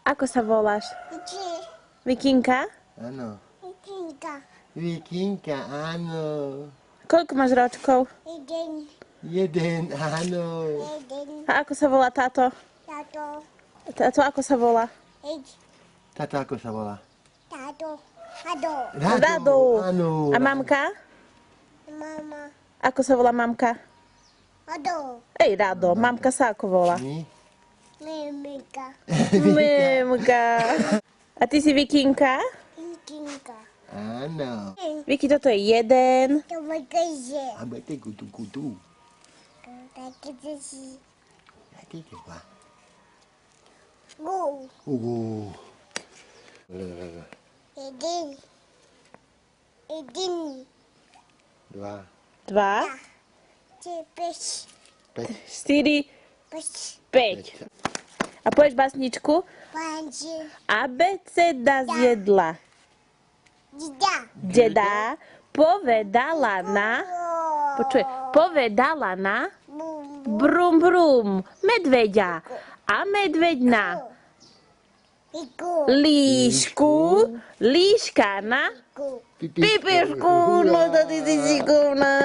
Ako sa voláš? Či. Vikinka? Áno. Vikinka. Vikinka, áno. Koľko máš ročkov? Jeden. Áno. A ako sa volá táto? Táto. Táto ako sa volá? Táto ako sa volá? Táto. Rado. Rado. Áno. A mamka? Mama. Ako sa volá mamka? Rado. Rado. Mamka sa ako volá? Mimika. Memka. A ty si Vikinka? Vikinka. Áno. Viki, toto je jeden. To bagaže. A bete kutu. Taky si. Jaký to má? Go. Jeden. Dva. Dva. Peš. 4, Peš. 5. A povieš básničku? Panči. Abeceda zjedla. Deda povedala na... Povedala na... Brum brum. Medveďa. A medveď na... Líšku. Líška na... Pipišku. No to ty si šikovná.